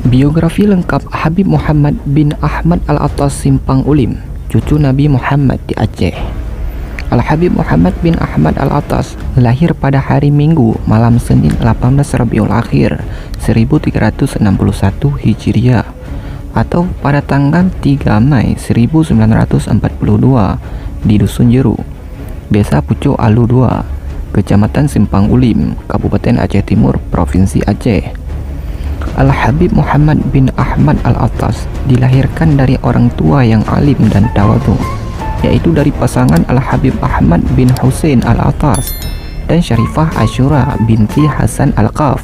Biografi lengkap Habib Muhammad bin Ahmad Al-Attas Simpang Ulim, cucu Nabi Muhammad di Aceh. Al-Habib Muhammad bin Ahmad Al-Attas lahir pada hari Minggu malam Senin 18 Rabiul Akhir 1361 Hijriah atau pada tanggal 3 Mei 1942 di Dusun Jeru, Desa Pucuk Alu 2, Kecamatan Simpang Ulim, Kabupaten Aceh Timur, Provinsi Aceh. Al-Habib Muhammad bin Ahmad Al-Attas dilahirkan dari orang tua yang alim dan tawadhu, yaitu dari pasangan Al-Habib Ahmad bin Husain Al-Attas dan Syarifah Asyura binti Hasan Al-Qaf,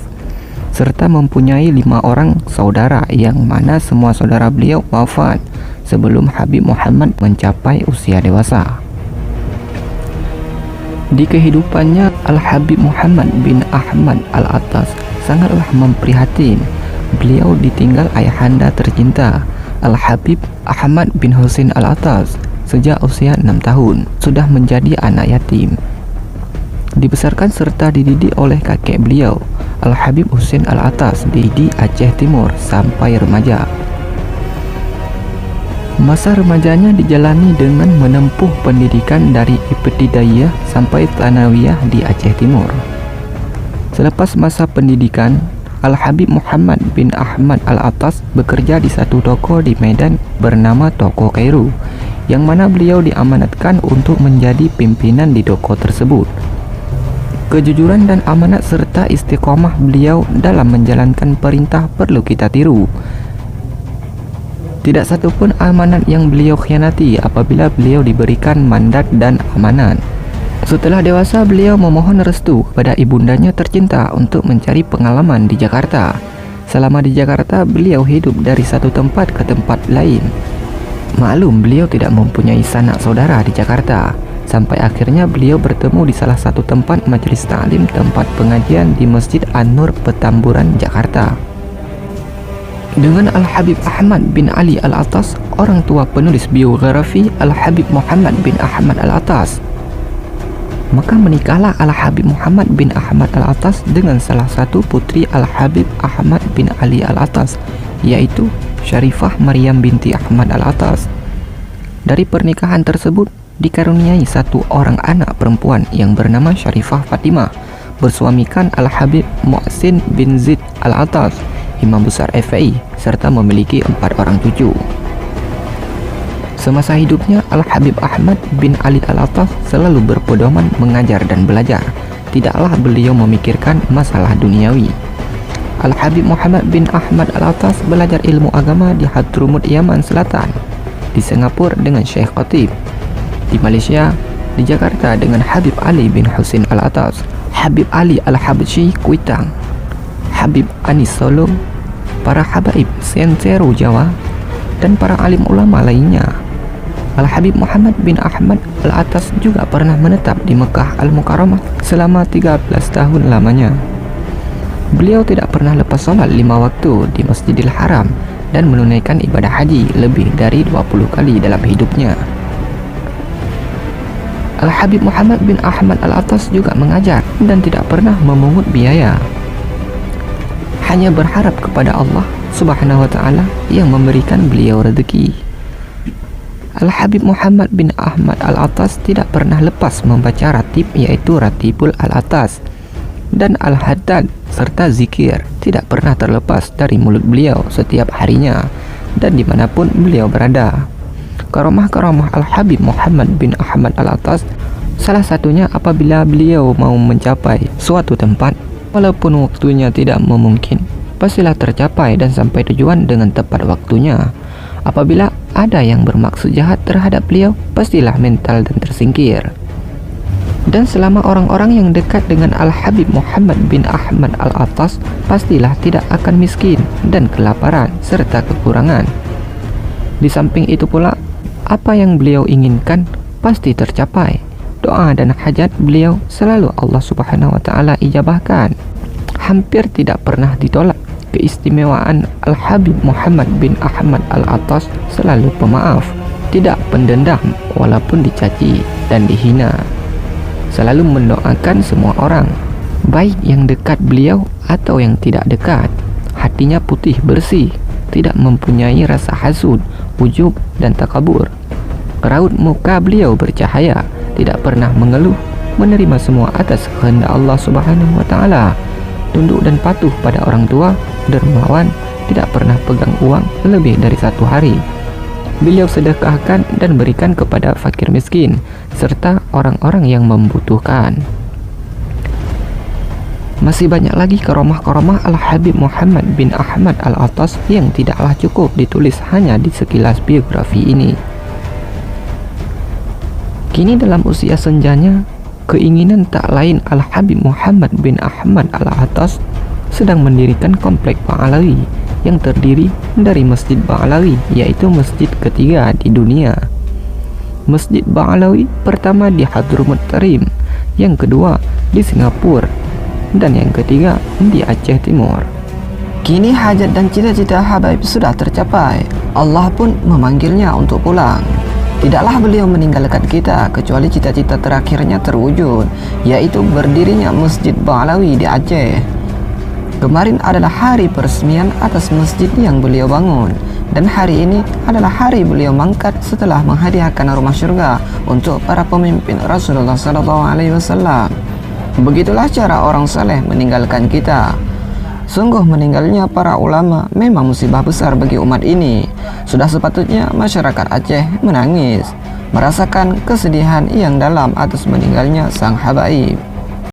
serta mempunyai 5 orang saudara yang mana semua saudara beliau wafat sebelum Habib Muhammad mencapai usia dewasa. Di kehidupannya, Al-Habib Muhammad bin Ahmad Al-Attas sangatlah memprihatin. Beliau ditinggal ayahanda tercinta, Al-Habib Ahmad bin Husain Al-Attas, sejak usia 6 tahun, sudah menjadi anak yatim. Dibesarkan serta dididik oleh kakek beliau, Al-Habib Husain Al-Attas di Aceh Timur sampai remaja. Masa remajanya dijalani dengan menempuh pendidikan dari Ibtidaiyah sampai Tsanawiyah di Aceh Timur. Selepas masa pendidikan, Al-Habib Muhammad bin Ahmad Al-Attas bekerja di satu toko di Medan bernama Toko Kairu, yang mana beliau diamanatkan untuk menjadi pimpinan di toko tersebut. Kejujuran dan amanat serta istiqomah beliau dalam menjalankan perintah perlu kita tiru. Tidak satupun amanat yang beliau khianati apabila beliau diberikan mandat dan amanat. Setelah dewasa, beliau memohon restu kepada ibundanya tercinta untuk mencari pengalaman di Jakarta. Selama di Jakarta, beliau hidup dari satu tempat ke tempat lain. Maklum, beliau tidak mempunyai sanak saudara di Jakarta. Sampai akhirnya beliau bertemu di salah satu tempat majelis ta'lim, tempat pengajian di Masjid An-Nur, Petamburan, Jakarta, dengan Al-Habib Ahmad bin Ali Al-Attas, orang tua penulis biografi Al-Habib Muhammad bin Ahmad Al-Attas. Maka menikahlah Al-Habib Muhammad bin Ahmad Al-Attas dengan salah satu putri Al-Habib Ahmad bin Ali Al-Attas, yaitu Syarifah Maryam binti Ahmad Al-Attas. Dari pernikahan tersebut dikaruniai satu orang anak perempuan yang bernama Syarifah Fatimah, bersuamikan Al-Habib Muhsin bin Zaid Al-Attas, Imam Besar FPI, serta memiliki 4 orang cucu. Semasa hidupnya, Al-Habib Ahmad bin Ali Al-Attas selalu berpedoman mengajar dan belajar. Tidaklah beliau memikirkan masalah duniawi. Al-Habib Muhammad bin Ahmad Al-Attas belajar ilmu agama di Hadrumut, Yaman Selatan, di Singapura dengan Syekh Khatib, di Malaysia, di Jakarta dengan Habib Ali bin Husain Al-Attas, Habib Ali Al-Habsyi Kuitang, Habib Anis Solo, para habaib Sentero Jawa, dan para alim ulama lainnya. Al-Habib Muhammad bin Ahmad Al-Attas juga pernah menetap di Mekah Al-Mukarramah selama 13 tahun lamanya. Beliau tidak pernah lepas sholat 5 waktu di Masjidil Haram dan menunaikan ibadah haji lebih dari 20 kali dalam hidupnya. Al-Habib Muhammad bin Ahmad Al-Attas juga mengajar dan tidak pernah memungut biaya, hanya berharap kepada Allah Subhanahu wa ta'ala yang memberikan beliau rezeki. Al-Habib Muhammad bin Ahmad Al-Attas tidak pernah lepas membaca ratib, yaitu Ratibul Al-Attas dan Al-Haddad, serta zikir tidak pernah terlepas dari mulut beliau setiap harinya dan dimanapun beliau berada. Karomah-karomah Al-Habib Muhammad bin Ahmad Al-Attas, salah satunya apabila beliau mau mencapai suatu tempat, walaupun waktunya tidak memungkinkan, pastilah tercapai dan sampai tujuan dengan tepat waktunya. Apabila ada yang bermaksud jahat terhadap beliau, pastilah mental dan tersingkir. Dan selama orang-orang yang dekat dengan Al-Habib Muhammad bin Ahmad Al-Attas, pastilah tidak akan miskin dan kelaparan serta kekurangan. Di samping itu pula, apa yang beliau inginkan pasti tercapai. Doa dan hajat beliau selalu Allah Subhanahu wa ta'ala ijabahkan. Hampir tidak pernah ditolak. Keistimewaan Al-Habib Muhammad bin Ahmad Al-Attas selalu pemaaf, tidak pendendam walaupun dicaci dan dihina. Selalu mendoakan semua orang, baik yang dekat beliau atau yang tidak dekat. hatinya putih bersih, tidak mempunyai rasa hasud, ujub, dan takabur. Raut muka beliau bercahaya, tidak pernah mengeluh, menerima semua atas kehendak Allah Subhanahu wa taala, tunduk dan patuh pada orang tua, dermawan, tidak pernah pegang uang lebih dari 1 hari. Beliau sedekahkan dan berikan kepada fakir miskin serta orang-orang yang membutuhkan. Masih banyak lagi karomah-karomah Al-Habib Muhammad bin Ahmad Al-Attas yang tidaklah cukup ditulis hanya di sekilas biografi ini. Kini dalam usia senjanya, keinginan tak lain Al-Habib Muhammad bin Ahmad Al-Attas sedang mendirikan komplek Ba'alawi yang terdiri dari Masjid Ba'alawi, yaitu masjid ketiga di dunia. Masjid Ba'alawi pertama di Hadramut Tarim, yang kedua di Singapura, dan yang ketiga di Aceh Timur. Kini hajat dan cita-cita Habib sudah tercapai. Allah pun memanggilnya untuk pulang. Tidaklah beliau meninggalkan kita kecuali cita-cita terakhirnya terwujud, yaitu berdirinya Masjid Ba'alawi di Aceh. Kemarin adalah hari peresmian atas masjid yang beliau bangun, dan hari ini adalah hari beliau mangkat setelah menghadiahkan rumah syurga untuk para pemimpin Rasulullah SAW. Begitulah cara orang saleh meninggalkan kita. Sungguh meninggalnya para ulama memang musibah besar bagi umat ini. Sudah sepatutnya masyarakat Aceh menangis, merasakan kesedihan yang dalam atas meninggalnya sang habaib.